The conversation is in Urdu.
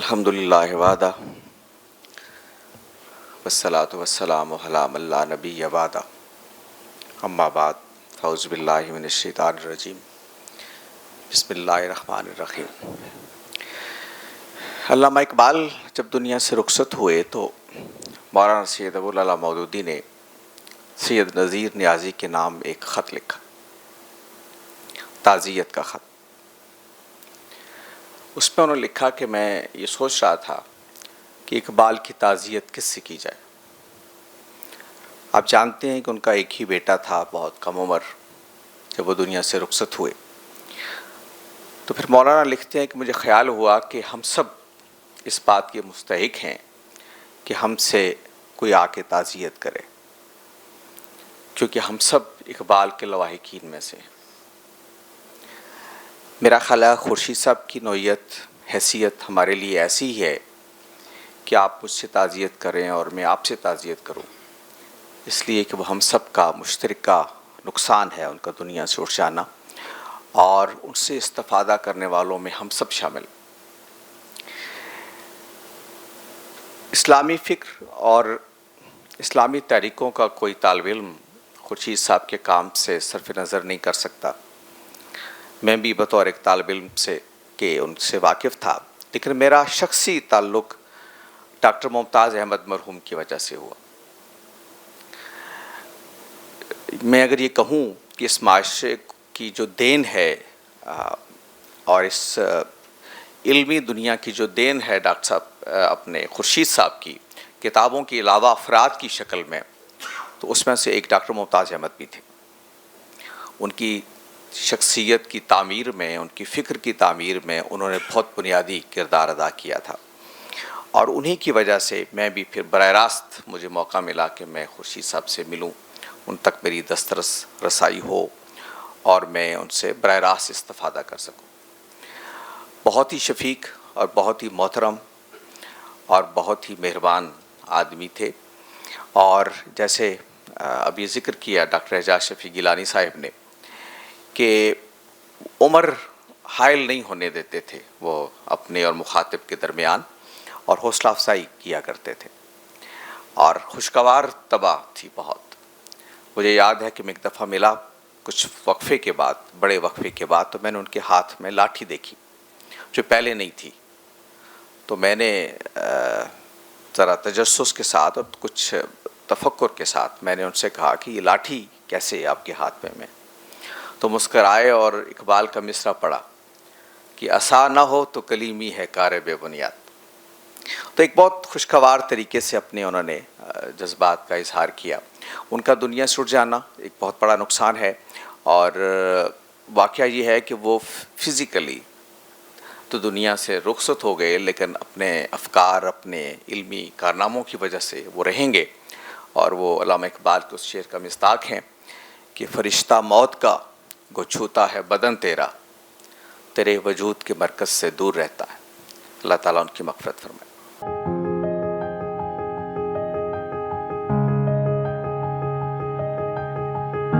الحمدللہ وحدہ والصلاۃ والسلام علی من لا نبی بعدہ اما بعد فاعوذ باللہ من الشیطان الرجیم بسم اللہ الرحمن الرحیم۔ علامہ اقبال جب دنیا سے رخصت ہوئے تو مولانا سید ابوالعلا مودودی نے سید نذیر نیازی کے نام ایک خط لکھا، تعزیت کا خط۔ اس میں انہوں نے لکھا کہ میں یہ سوچ رہا تھا کہ اقبال کی تعزیت کس سے کی جائے۔ آپ جانتے ہیں کہ ان کا ایک ہی بیٹا تھا، بہت کم عمر، جب وہ دنیا سے رخصت ہوئے۔ تو پھر مولانا لکھتے ہیں کہ مجھے خیال ہوا کہ ہم سب اس بات کے مستحق ہیں کہ ہم سے کوئی آ کے تعزیت کرے، کیونکہ ہم سب اقبال کے لواحقین میں سے ہیں۔ میرا خیال ہے خورشید صاحب کی نوعیت، حیثیت ہمارے لیے ایسی ہی ہے کہ آپ مجھ سے تعزیت کریں اور میں آپ سے تعزیت کروں، اس لیے کہ وہ ہم سب کا مشترکہ نقصان ہے ان کا دنیا سے اٹھ جانا، اور ان سے استفادہ کرنے والوں میں ہم سب شامل۔ اسلامی فکر اور اسلامی تحریکوں کا کوئی طالب علم خورشید صاحب کے کام سے صرف نظر نہیں کر سکتا۔ میں بھی بطور ایک طالب علم سے کہ ان سے واقف تھا، لیکن میرا شخصی تعلق ڈاکٹر ممتاز احمد مرحوم کی وجہ سے ہوا۔ میں اگر یہ کہوں کہ اس معاشرے کی جو دین ہے اور اس علمی دنیا کی جو دین ہے ڈاکٹر صاحب اپنے خورشید صاحب کی کتابوں کے علاوہ افراد کی شکل میں، تو اس میں سے ایک ڈاکٹر ممتاز احمد بھی تھے۔ ان کی شخصیت کی تعمیر میں، ان کی فکر کی تعمیر میں انہوں نے بہت بنیادی کردار ادا کیا تھا، اور انہی کی وجہ سے میں بھی پھر براہ راست مجھے موقع ملا کہ میں خورشید صاحب سے ملوں، ان تک میری دسترس رسائی ہو اور میں ان سے براہ راست استفادہ کر سکوں۔ بہت ہی شفیق اور بہت ہی محترم اور بہت ہی مہربان آدمی تھے، اور جیسے ابھی ذکر کیا ڈاکٹر اعجاز شفیع گیلانی صاحب نے کہ عمر حائل نہیں ہونے دیتے تھے وہ اپنے اور مخاطب کے درمیان، اور حوصلہ افزائی کیا کرتے تھے، اور خوشگوار طبع تھی بہت۔ مجھے یاد ہے کہ میں ایک دفعہ ملا کچھ وقفے کے بعد، بڑے وقفے کے بعد، تو میں نے ان کے ہاتھ میں لاٹھی دیکھی جو پہلے نہیں تھی، تو میں نے ذرا تجسس کے ساتھ اور کچھ تفکر کے ساتھ میں نے ان سے کہا کہ یہ لاٹھی کیسے آپ کے ہاتھ میں؟ تو مسکرائے اور اقبال کا مصرع پڑھا کہ عصا نہ ہو تو کلیمی ہے کار بے بنیاد۔ تو ایک بہت خوشگوار طریقے سے اپنے انہوں نے جذبات کا اظہار کیا۔ ان کا دنیا سے اٹھ جانا ایک بہت بڑا نقصان ہے، اور واقعہ یہ ہے کہ وہ فزیکلی تو دنیا سے رخصت ہو گئے، لیکن اپنے افکار، اپنے علمی کارناموں کی وجہ سے وہ رہیں گے، اور وہ علامہ اقبال کے اس شعر کا مصداق ہیں کہ فرشتہ موت کا گو چھوتا ہے بدن تیرا، تیرے وجود کے مرکز سے دور رہتا ہے۔ اللہ تعالیٰ ان کی مغفرت فرمائے۔